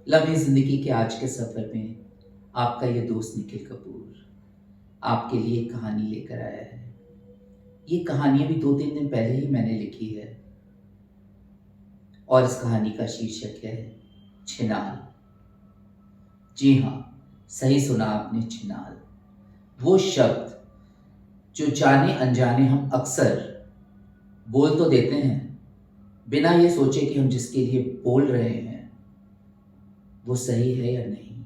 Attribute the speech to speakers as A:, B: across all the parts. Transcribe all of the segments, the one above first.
A: लम्हे जिंदगी के आज के सफर में आपका ये दोस्त निखिल कपूर आपके लिए एक कहानी लेकर आया है। ये कहानी अभी 2-3 दिन पहले ही मैंने लिखी है और इस कहानी का शीर्षक है छिनाल। जी हाँ, सही सुना आपने, छिनाल। वो शब्द जो जाने अनजाने हम अक्सर बोल तो देते हैं बिना ये सोचे कि हम जिसके लिए बोल रहे हैं वो सही है या नहीं।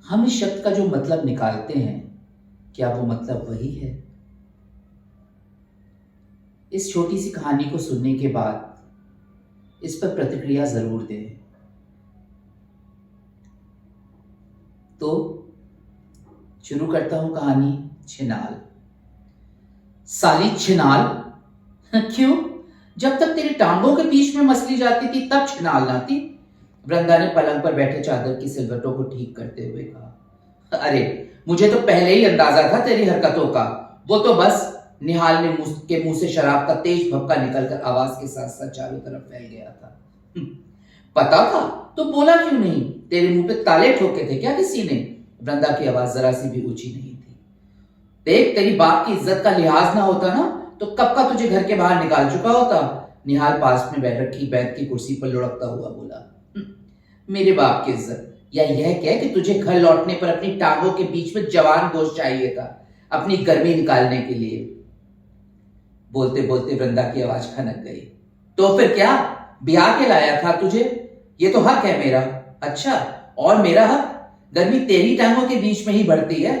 A: हम इस शब्द का जो मतलब निकालते हैं, क्या वो मतलब वही है? इस छोटी सी कहानी को सुनने के बाद इस पर प्रतिक्रिया जरूर दें। तो शुरू करता हूं कहानी छिनाल। साली छिनाल, क्यों? जब तक तेरी टांगों के बीच में मसली जाती थी तब छिनाल ना थी? वृंदा ने पलंग पर बैठे चादर की सिलवटों को ठीक करते हुए कहा। अरे, मुझे तो पहले ही अंदाजा था तेरी हरकतों का। वो तो बस निहाल ने मुंह से शराब का तेज भपका निकलकर आवाज के साथ साथ चारों तरफ फैल गया था। पता था तो बोला क्यों नहीं? तेरे मुंह पे ताले ठोके थे क्या किसी ने? वृंदा की आवाज जरा सी भी ऊंची नहीं थी। देख, तेरी बाप की इज्जत का लिहाज ना होता ना तो कब का तुझे घर के बाहर निकाल चुका होता। निहाल पास में बैठ रखी बैठ की कुर्सी पर लुढ़कता हुआ बोला। मेरे बाप की इज्जत, या यह कह कि तुझे घर लौटने पर अपनी टांगों के बीच में जवान गोश्त चाहिए था अपनी गर्मी निकालने के लिए। बोलते बोलते वृंदा की आवाज खनक गई। तो फिर क्या, ब्याह के लाया था तुझे? ये तो हक है मेरा। अच्छा, और मेरा हक? गर्मी तेरी टांगों के बीच में ही बढ़ती है।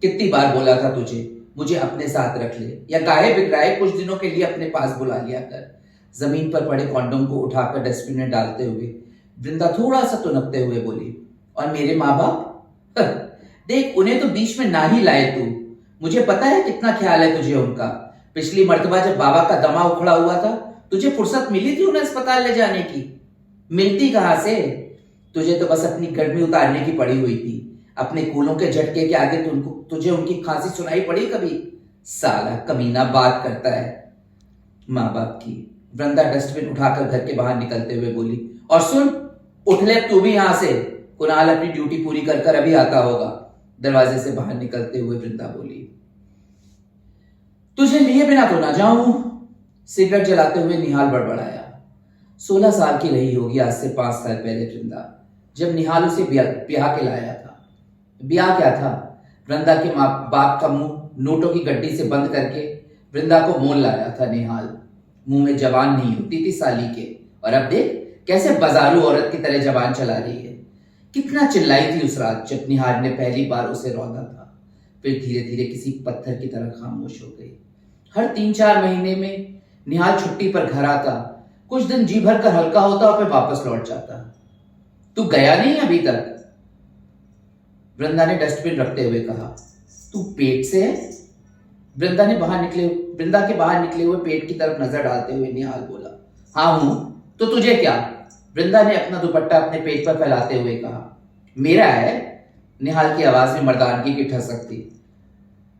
A: कितनी बार बोला था तुझे मुझे अपने साथ रख ले, या गाये बिगड़ाए कुछ दिनों के लिए अपने पास बुला लिया कर। जमीन पर पड़े कॉन्डोम को उठाकर डस्टबिन में डालते हुए वृंदा थोड़ा सा तुनकते हुए बोली, और मेरे माँ बाप? देख, उन्हें तो बीच में ना ही लाए तू। मुझे पता है कितना ख्याल है तुझे उनका। पिछली मर्तबा जब बाबा का दमा उखड़ा हुआ था तुझे फुर्सत मिली थी उन्हें अस्पताल ले जाने की? मिलती कहां से? तुझे तो बस अपनी गर्मी उतारने की पड़ी हुई थी। अपने कूलों के झटके के आगे तुझे उनकी खांसी सुनाई पड़ी कभी? साला कमीना बात करता है माँ बाप की। वृंदा डस्टबिन उठाकर घर के बाहर निकलते हुए बोली, और सुन, उठ ले तू भी यहां से। कुणाल अपनी ड्यूटी पूरी कर कर अभी आता होगा। दरवाजे से बाहर निकलते हुए वृंदा बोली, तुझे लिए बिना तो ना जाऊं। सिगरेट जलाते हुए निहाल बड़बड़ाया। 16 साल की रही होगी आज से 5 साल पहले वृंदा, जब निहाल उसे ब्याह के लाया था। ब्याह क्या था? वृंदा के माँ बाप का मुंह नोटों की गड्डी से बंद करके वृंदा को मोल लाया था निहाल। मुंह में जबान नहीं होती थी साली के, और अब देख कैसे बाजारू औरत की तरह जबान चला रही है। कितना चिल्लाई थी उस रात जब निहाल ने पहली बार उसे रौंदा था, फिर धीरे धीरे किसी पत्थर की तरह खामोश हो गई। हर 3-4 महीने में निहाल छुट्टी पर घर आता, कुछ दिन जी भर कर हल्का होता और फिर वापस लौट जाता। तू गया नहीं अभी तक? वृंदा ने डस्टबिन रखते हुए कहा। तू पेट से है? वृंदा के बाहर निकले हुए पेट की तरफ नजर डालते हुए निहाल बोला। हाँ हूं, तो तुझे क्या? वृंदा ने अपना दुपट्टा अपने पेट पर फैलाते हुए कहा। मेरा है? निहाल की आवाज में मर्दानगी की ठसक थी।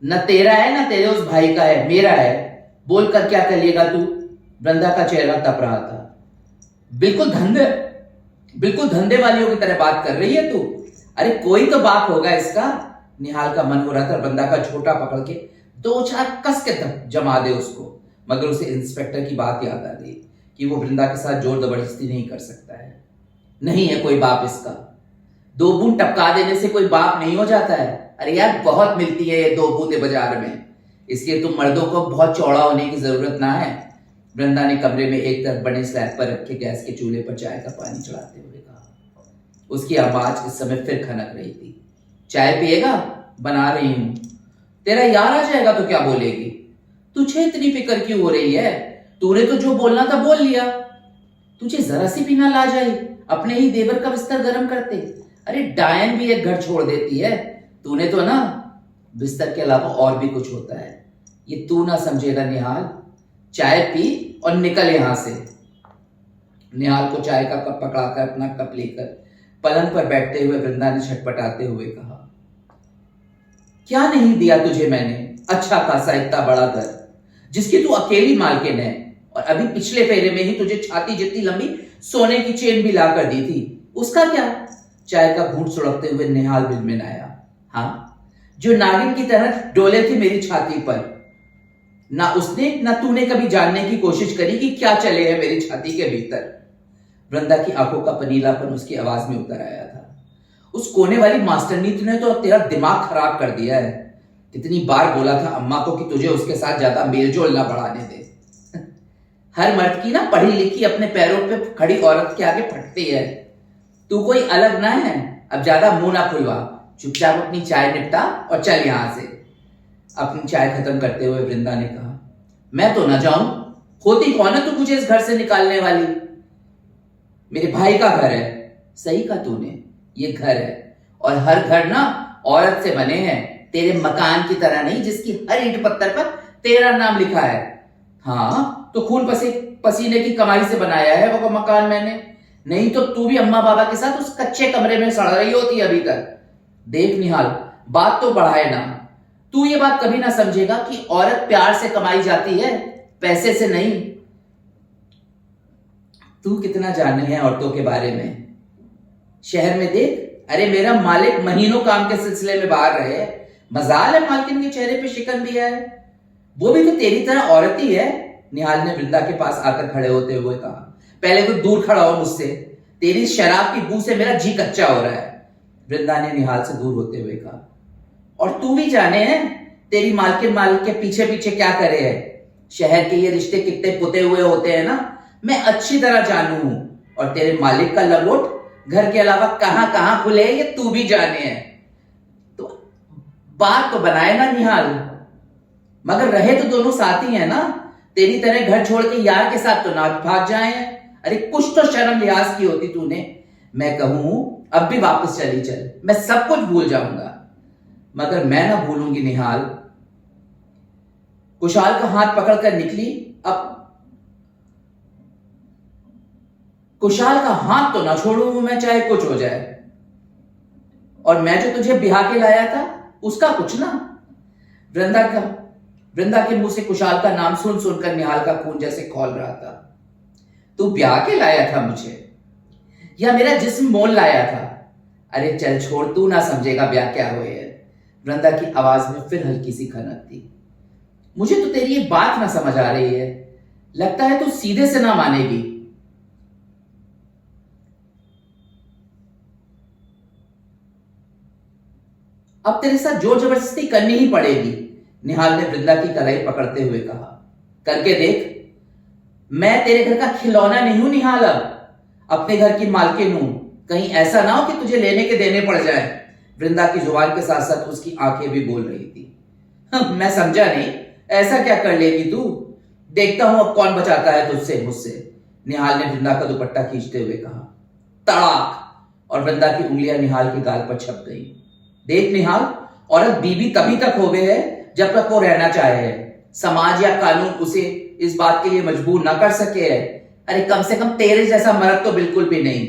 A: न तेरा है न तेरे उस भाई का है, मेरा है। बोल कर क्या कर लेगा तू? वृंदा का चेहरा तप रहा था। बिल्कुल धंधे वालियों की तरह बात कर रही है तू। अरे कोई तो बाप होगा इसका। निहाल का मन हो रहा था वृंदा का छोटा पकड़ के 2-4 कस के जमा दे उसको, मगर उसे इंस्पेक्टर की बात याद आ गई कि वो वृंदा के साथ जोर जबरदस्ती नहीं कर सकता है। नहीं है कोई बाप इसका। 2 बूंद टपका देने से कोई बाप नहीं हो जाता है। अरे यार, बहुत मिलती है ये 2 बूंदे बाजार में, इसलिए तुम मर्दों को बहुत चौड़ा होने की जरूरत ना है। वृंदा ने कमरे में एक तरफ बने स्लैब पर रखे गैस के चूल्हे पर चाय का पानी चढ़ाते हुए कहा। उसकी आवाज इस समय फिर खनक रही थी। चाय पिएगा? बना रही हूं। तेरा यार आ जाएगा तो क्या बोलेगी? तुझे इतनी फिक्र क्यों हो रही है? तूने तो जो बोलना था बोल लिया। तुझे जरा सी भी ना लाज आई अपने ही देवर का बिस्तर गर्म करते? अरे डायन भी एक घर छोड़ देती है, तूने तो ना। बिस्तर के अलावा और भी कुछ होता है, ये तू ना समझेगा निहाल। चाय पी और निकल यहां से। निहाल को चाय का कप पकड़ाकर अपना कप लेकर पलंग पर बैठते हुए वृंदा ने छटपटाते हुए कहा, क्या नहीं दिया तुझे मैंने? अच्छा खासा इतना बड़ा घर जिसकी तू अकेली मालकिन है, और अभी पिछले फेरे में ही तुझे छाती जितनी लंबी सोने की चेन भी ला कर दी थी, उसका क्या? चाय का घूंट सुड़कते हुए निहाल मिनमिनाया। हाँ, जो नागिन की तरह डोले थी मेरी छाती पर, ना उसने ना तूने कभी जानने की कोशिश करी कि क्या चले है मेरी छाती के भीतर। वृंदा की आंखों का पनीलापन उसकी आवाज में उतर आया था। उस कोने वाली मास्टरनी ने तो तेरा दिमाग खराब कर दिया है। कितनी बार बोला था अम्मा को कि तुझे उसके साथ ज्यादा मेलजोल ना बढ़ाने दे। हर मर्द की ना पढ़ी लिखी अपने पैरों पे खड़ी औरत के आगे फटती है। तू कोई अलग ना है। अब ज्यादा मुंह ना खुलवा, चुपचाप अपनी चाय निपटा और चल यहां से। अपनी चाय खत्म करते हुए वृंदा ने कहा, मैं तो ना जाऊं, होती कौन है तू मुझे इस घर से निकालने वाली? मेरे भाई का घर है। सही कहा तूने, ये घर है, और हर घर ना औरत से बने हैं, तेरे मकान की तरह नहीं जिसकी हर ईंट पत्थर पर तेरा नाम लिखा है। हाँ, तो खून पसीने की कमाई से बनाया है वो मकान मैंने, नहीं तो तू भी अम्मा बाबा के साथ उस कच्चे कमरे में सड़ रही होती अभी तक। देख निहाल, बात तो बढ़ाए ना। तू ये बात कभी ना समझेगा कि औरत प्यार से कमाई जाती है, पैसे से नहीं। तू कितना जाने है औरतों के बारे में। शहर में देख, अरे मेरा मालिक महीनों काम के सिलसिले में बाहर रहे, मजाल है मालकिन के चेहरे पे शिकन भी है। वो भी तो तेरी तरह औरत ही है। निहाल ने वृंदा के पास आकर खड़े होते हुए कहा, पहले तो दूर खड़ा हो मुझसे, तेरी शराब की बू से मेरा जी कच्चा हो रहा है। वृंदा ने निहाल से दूर होते हुए कहा, और तू भी जाने है तेरी मालकिन मालिक के पीछे पीछे क्या करे है। शहर के ये रिश्ते कितने पुते हुए होते हैं ना, मैं अच्छी तरह जानू हूं। और तेरे मालिक का लंगोट घर के अलावा कहां कहां खुले ये तू भी जाने है। तो बात तो बनाए ना निहाल, मगर रहे तो दोनों साथ ही है ना। तेरी तरह घर छोड़ के यार के साथ तो ना भाग जाए। अरे कुछ तो शर्म लिहाज की होती तूने। मैं कहूं अब भी वापस चली चल, मैं सब कुछ भूल जाऊंगा। मगर मैं ना भूलूंगी निहाल। कुशाल का हाथ पकड़कर निकली। अब कुशाल का हाथ तो ना छोड़ूंगा मैं, चाहे कुछ हो जाए। और मैं जो तुझे बिहार के लाया था उसका कुछ ना। वृंदा के मुंह से कुशाल का नाम सुन सुनकर निहाल का खून जैसे खौल रहा था। तू ब्याह के लाया था मुझे, या मेरा जिस्म मोल लाया था? अरे चल छोड़, तू ना समझेगा ब्याह क्या हुए है। वृंदा की आवाज में फिर हल्की सी खनक थी। मुझे तो तेरी ये बात ना समझ आ रही है। लगता है तू सीधे से ना मानेगी। अब तेरे साथ जोर जबरदस्ती करनी ही पड़ेगी, निहाल ने वृंदा की कलाई पकड़ते हुए कहा। करके देख। मैं तेरे घर का खिलौना नहीं हूं निहाल, अब अपने घर की मालकिन हूं। कहीं ऐसा ना हो कि तुझे लेने के देने पड़ जाए। वृंदा की जुबान के साथ साथ उसकी आंखें भी बोल रही थी। मैं समझा नहीं, ऐसा क्या कर लेगी तू? देखता हूं अब कौन बचाता है तुझसे मुझसे, निहाल ने वृंदा का दुपट्टा खींचते हुए कहा। तड़ाक, और वृंदा की उंगलियां निहाल के गाल पर छप गई। देख निहाल, औरत बीवी तभी तक हो गए है जब तक वो रहना चाहे। समाज या कानून उसे इस बात के लिए मजबूर ना कर सके है। अरे कम से कम तेरे जैसा मर्द तो बिल्कुल भी नहीं।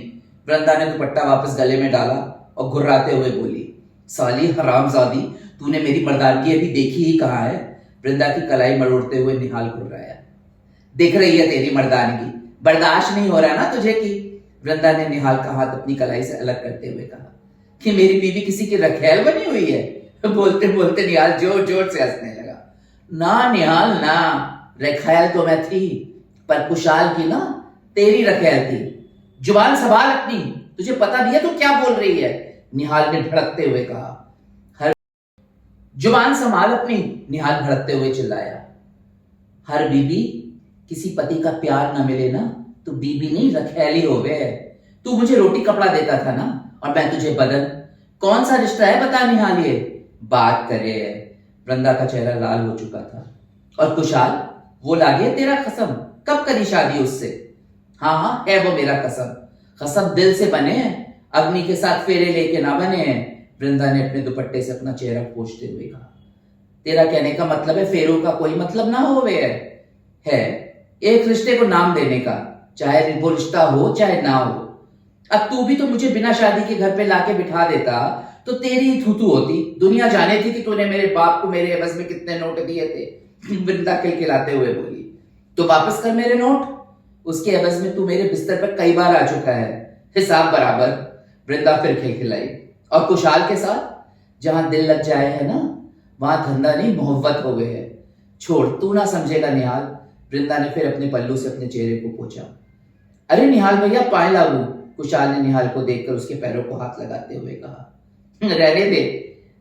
A: वृंदा ने दुपट्टा वापस गले में डाला और घुर्राते हुए बोली, साली हरामजादी, तूने मेरी मर्दानगी अभी देखी ही कहाँ है? वृंदा की कलाई मरोड़ते हुए निहाल घुर्राया। दिख रही है तेरी मर्दानगी, बर्दाश्त नहीं हो रहा ना तुझे की? वृंदा ने निहाल का हाथ अपनी कलाई से अलग करते हुए कहा कि मेरी बीवी किसी की रखेल बनी हुई है। बोलते बोलते निहाल जोर जोर से हंसने लगा। ना निहाल ना, रखेल तो मैं थी, पर कुशाल की ना तेरी रखेल थी। जुबान संभाल अपनी, तुझे पता भी है तू क्या बोल रही है? निहाल ने भड़कते हुए कहा। हर जुबान संभाल अपनी, निहाल भड़कते हुए चिल्लाया। हर बीबी किसी पति का प्यार ना मिले ना तो बीबी नहीं रखेली हो गए। तू मुझे रोटी कपड़ा देता था ना, और मैं तुझे बदन। कौन सा रिश्ता है बता निहाल ये? बात करे। वृंदा का चेहरा लाल हो चुका था। और कुशाल, वो लागे तेरा कसम, कब करी शादी उससे? हाँ हाँ है वो मेरा कसम। कसम दिल से बने हैं, अग्नि के साथ फेरे लेके ना बने हैं। वृंदा ने अपने दुपट्टे से अपना चेहरा पोंछते हुए कहा। तेरा कहने का मतलब है फेरों का कोई मतलब ना हो है एक रिश्ते को नाम देने का, चाहे वो रिश्ता हो चाहे ना हो। अब तू भी तो मुझे बिना शादी के घर पे लाके बिठा देता तो तेरी ही थूथू होती। दुनिया जाने थी कि तूने मेरे बाप को मेरे एवज में कितने नोट दिए थे। वृंदा खिलखिलाते हुए बोली। तो वापस कर मेरे नोट। उसके एवज में तू मेरे बिस्तर पर कई बार आ चुका है, हिसाब बराबर। वृंदा फिर खिलखिलाई। और कुशाल के साथ? जहां दिल लग जाए है ना, वहां धंधा नहीं मोहब्बत हो गए है। छोड़, तू ना समझेगा निहाल। वृंदा ने फिर अपने पल्लू से अपने चेहरे को पोंछा। अरे निहाल भैया, पाए लागू। कुशाल ने निहाल को देखकर उसके पैरों को हाथ लगाते हुए कहा। रहने दे,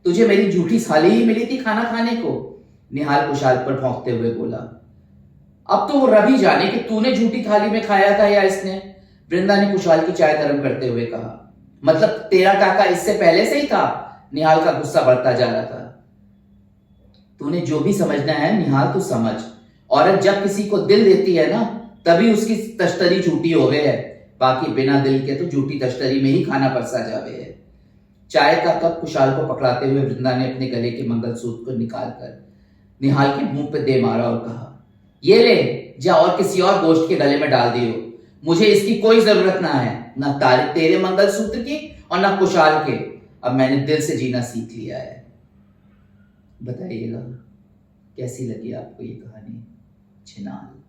A: तुझे मेरी झूठी साली ही मिली थी खाना खाने को। निहाल कुशाल पर भौंकते हुए बोला। अब तो वो रवि जाने कि तूने झूठी थाली में खाया था या इसने। वृंदा ने कुशाल की चाय गर्म करते हुए कहा। मतलब तेरा टाका इससे पहले से ही था। निहाल का गुस्सा बढ़ता जा रहा था। तूने जो भी समझना है निहाल, तू समझ। औरत जब किसी को दिल देती है ना, तभी उसकी तश्तरी झूठी होवे है। बाकी बिना दिल के तो झूठी तश्तरी में ही खाना परसा जावे है। चाय का कप कुशाल को पकड़ाते हुए वृंदा ने अपने गले के मंगलसूत्र को निकालकर निहाल के मुंह पे दे मारा और कहा, ये ले जा और किसी और गोश्त के गले में डाल दियो। मुझे इसकी कोई जरूरत ना है, ना तारीफ तेरे मंगलसूत्र की और ना कुशाल के। अब मैंने दिल से जीना सीख लिया है। बताइएगा कैसी लगी आपको ये कहानी छिनाल।